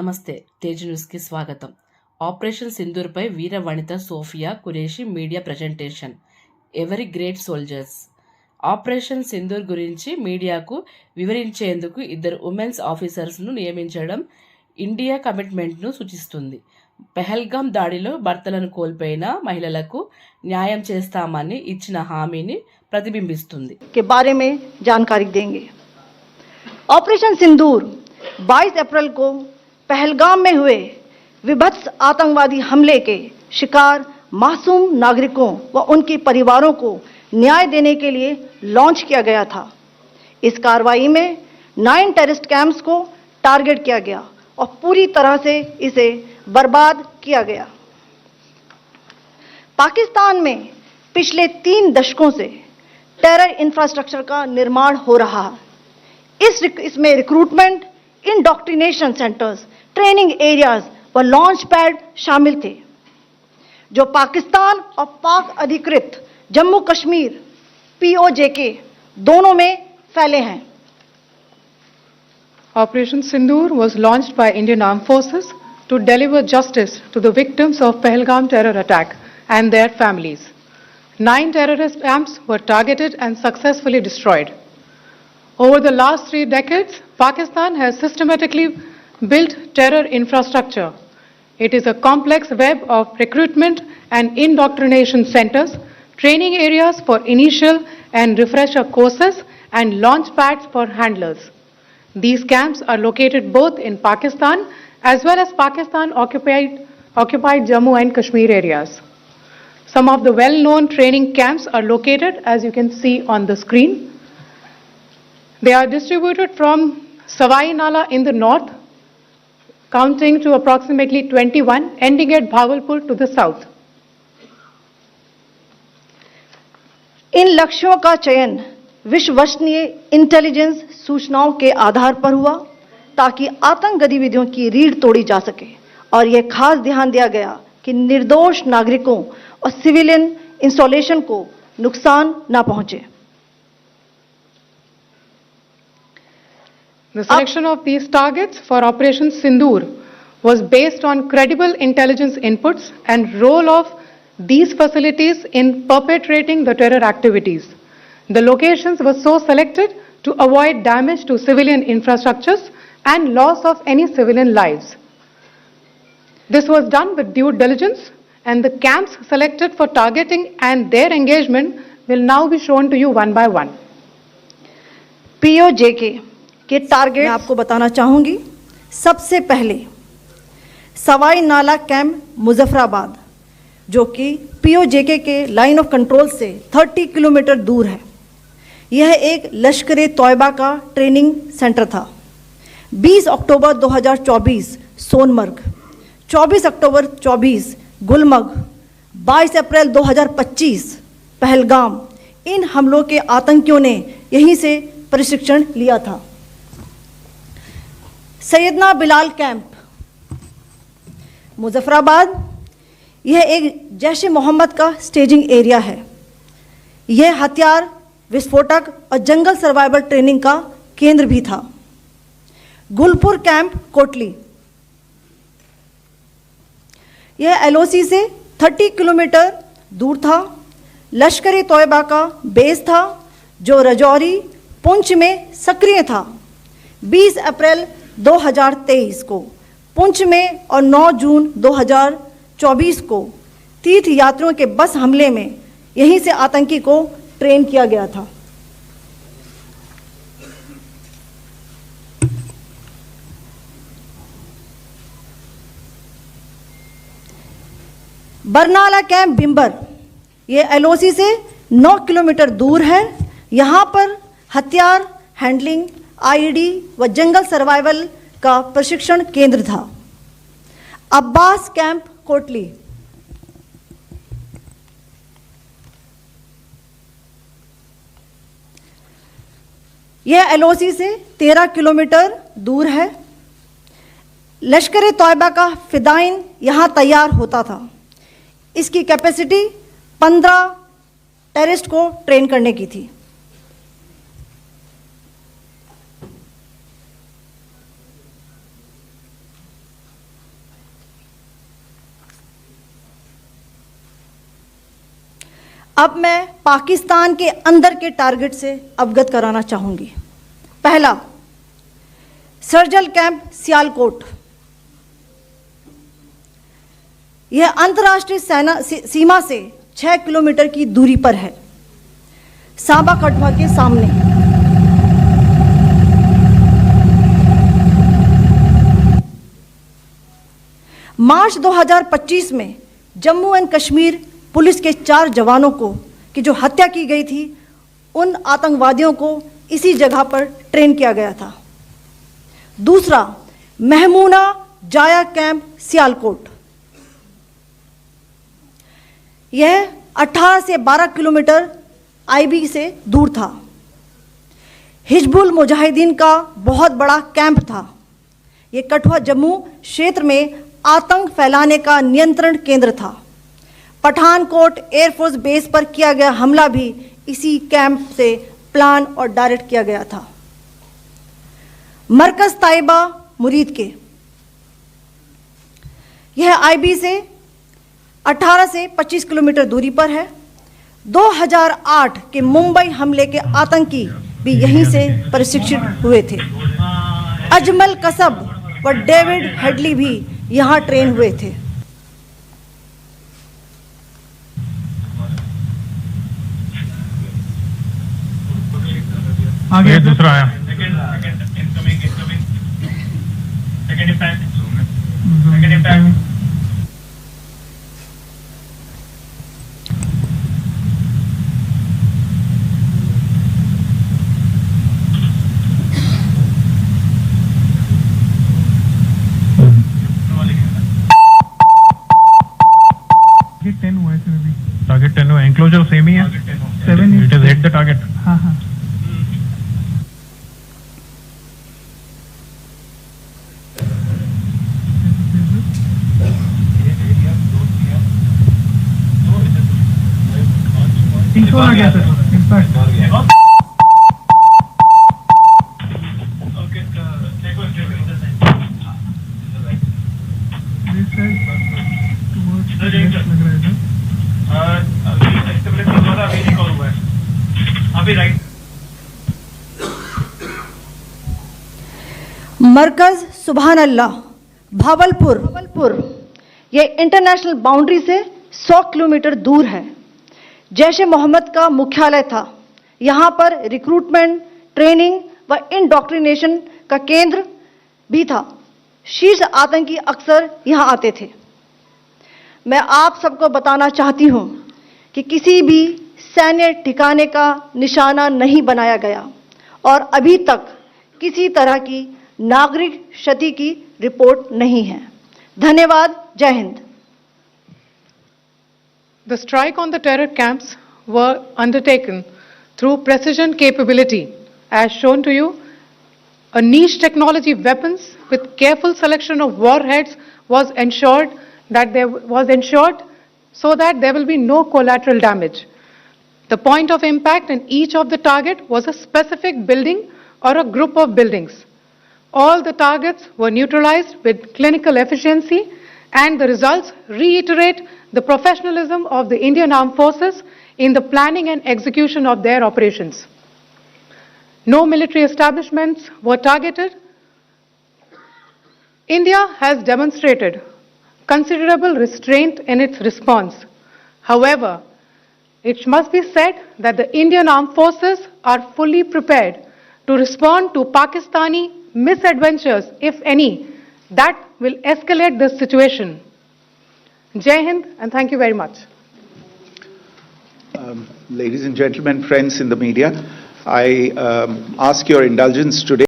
నమస్తే తేజ్ న్యూస్కి స్వాగతం. ఆపరేషన్ సింధూర్పై వీర వనిత సోఫియా ఖురేషీ మీడియా ప్రజెంటేషన్. ఎవరి గ్రేట్ సోల్జర్స్. ఆపరేషన్ సింధూర్ గురించి మీడియాకు వివరించేందుకు 2 ఉమెన్స్ ఆఫీసర్స్ను నియమించడం ఇండియా కమిట్మెంట్ను సూచిస్తుంది. పెహల్గాం దాడిలో భర్తలను కోల్పోయిన మహిళలకు న్యాయం చేస్తామని ఇచ్చిన హామీని ప్రతిబింబిస్తుంది. के बारे में जानकारी देंगे. ऑपरेशन सिंदूर 22 अप्रैल को पहलगाम में हुए विभत्स आतंकवादी हमले के शिकार मासूम नागरिकों व उनके परिवारों को न्याय देने के लिए लॉन्च किया गया था. इस कार्रवाई में 9 टेररिस्ट कैंप्स को टारगेट किया गया और पूरी तरह से इसे बर्बाद किया गया. पाकिस्तान में पिछले 3 दशकों से टेरर इंफ्रास्ट्रक्चर का निर्माण हो रहा है. इसमें recruitment, indoctrination centres, training areas व लॉन्च पैड शामिल थे जो पाकिस्तान और पाक अधिकृत जम्मू कश्मीर POJK दोनों में फैले हैं. Operation Sindoor was launched by Indian Armed Forces to deliver justice to the victims of Pahalgam terror attack and their families. 9 terrorist camps were targeted and successfully destroyed. Over the last 3 decades, Pakistan has systematically built terror infrastructure. It is a complex web of recruitment and indoctrination centers, training areas for initial and refresher courses, and launch pads for handlers. These camps are located both in Pakistan as well as Pakistan-occupied Jammu and Kashmir areas. Some of the well-known training camps are located, as you can see on the screen. They are distributed from Savai Nala in the north, counting to approximately 21, ending at Bhagalpur to the south. इन लक्ष्यों का चयन विश्वसनीय intelligence सूचनाओं के आधार पर हुआ ताकि आतंक गतिविधियों की रीढ़ तोड़ी जा सके और यह खास ध्यान दिया गया कि निर्दोष नागरिकों और सिविलियन इंस्टॉलेशन को नुकसान न पहुंचे. The selection of these targets for Operation Sindoor was based on credible intelligence inputs and role of these facilities in perpetrating the terror activities. The locations were so selected to avoid damage to civilian infrastructures and loss of any civilian lives. This was done with due diligence, and the camps selected for targeting and their engagement will now be shown to you one by one. POJK के target मैं आपको बताना चाहूंगी. सबसे पहले सवाई नाला camp Muzaffarabad, जो कि POJK के लाइन ऑफ कंट्रोल से 30 किलोमीटर दूर है. यह एक लश्कर-ए-तौयबा का ट्रेनिंग सेंटर था. 20 अक्टूबर 2024 सोनमर्ग, 24 अक्टूबर 24 गुलमर्ग, 22 अप्रैल 2025 पहलगाम. इन हमलों के आतंकियों ने यहीं से प्रशिक्षण लिया था. सैयदना बिलाल कैंप मुजफ्फराबाद, यह एक जैश मोहम्मद का स्टेजिंग एरिया है. यह हथियार, विस्फोटक और जंगल सर्वाइवल ट्रेनिंग का केंद्र भी था. गुलपुर कैंप कोटली, यह LOC से 30 किलोमीटर दूर था. लश्कर-ए-तौयबा का बेस था जो रजौरी, पुंछ में सक्रिय था. 20 अप्रैल 2023 को पुंछ में और 9 जून 2024 को तीर्थ यात्रियों के बस हमले में यहीं से आतंकी को ट्रेन किया गया था. बरनाला कैंप बिंबर, ये LOC से 9 किलोमीटर दूर है. यहाँ पर हथियार, हैंडलिंग, IED व जंगल सर्वाइवल का प्रशिक्षण केंद्र था. अब्बास कैंप कोटली, यह LOC से 13 किलोमीटर दूर है. लश्कर-ए-तौयबा का फिदाइन यहाँ तैयार होता था. इसकी कैपेसिटी 15 टेररिस्ट को ट्रेन करने की थी. अब मैं पाकिस्तान के अंदर के टारगेट से अवगत कराना चाहूंगी। पहला, सर्जिकल कैंप सियालकोट। यह अंतर्राष्ट्रीय सीमा से 6 किलोमीटर की दूरी पर है, सांबा कठुआ के सामने। मार्च 2025 में जम्मू एंड कश्मीर पुलिस के 4 जवानों को की जो हत्या की गई थी, उन आतंकवादियों को इसी जगह पर ट्रेन किया गया था। दूसरा, महमूना जाया कैंप सियालकोट। यह 18 से 12 किलोमीटर आईबी से दूर था। हिजबुल मुजाहिदीन का बहुत बड़ा कैंप था। यह कठुआ जम्मू क्षेत्र में आतंक फैलाने का नियंत्रण केंद्र था। पठानकोट एयरफोर्स बेस पर किया गया हमला भी इसी कैंप से प्लान और डायरेक्ट किया गया था। मरकज ताइबा मुरीद के, यह आईबी से 18 से 25 किलोमीटर दूरी पर है। 2008 के मुंबई हमले के आतंकी भी यहीं से प्रशिक्षित हुए थे। अजमल कसब व डेविड हेडली भी यहां ट्रेन हुए थे। आगे दूसरा आया। टारगेट 10 हुआ, एंक्लोजर सेम ही है। 7 it is hit the target. हाँ हाँ। आ गया सर, इम्पैक्ट मरकज सुभान अल्लाह भावलपुर, यह इंटरनेशनल बाउंड्री से 100 किलोमीटर दूर है। जैश ए मोहम्मद का मुख्यालय था। यहाँ पर रिक्रूटमेंट, ट्रेनिंग व इंडॉक्ट्रिनेशन का केंद्र भी था। शीर्ष आतंकी अक्सर यहाँ आते थे। मैं आप सबको बताना चाहती हूँ कि किसी भी सैन्य ठिकाने का निशाना नहीं बनाया गया और अभी तक किसी तरह की नागरिक क्षति की रिपोर्ट नहीं है। धन्यवाद। जय Hind. The strike on the terror camps were undertaken through precision capability, as shown to you. A niche technology weapons with careful selection of warheads was ensured so that there will be no collateral damage. The point of impact in each of the target was a specific building or a group of buildings. All the targets were neutralized with clinical efficiency, and the results reiterate the professionalism of the Indian Armed Forces in the planning and execution of their operations. No military establishments were targeted. India has demonstrated considerable restraint in its response. However, it must be said that the Indian Armed Forces are fully prepared to respond to Pakistani misadventures, if any, that will escalate this situation. Jai Hind, and thank you very much. Ladies and gentlemen, friends in the media, I ask your indulgence today.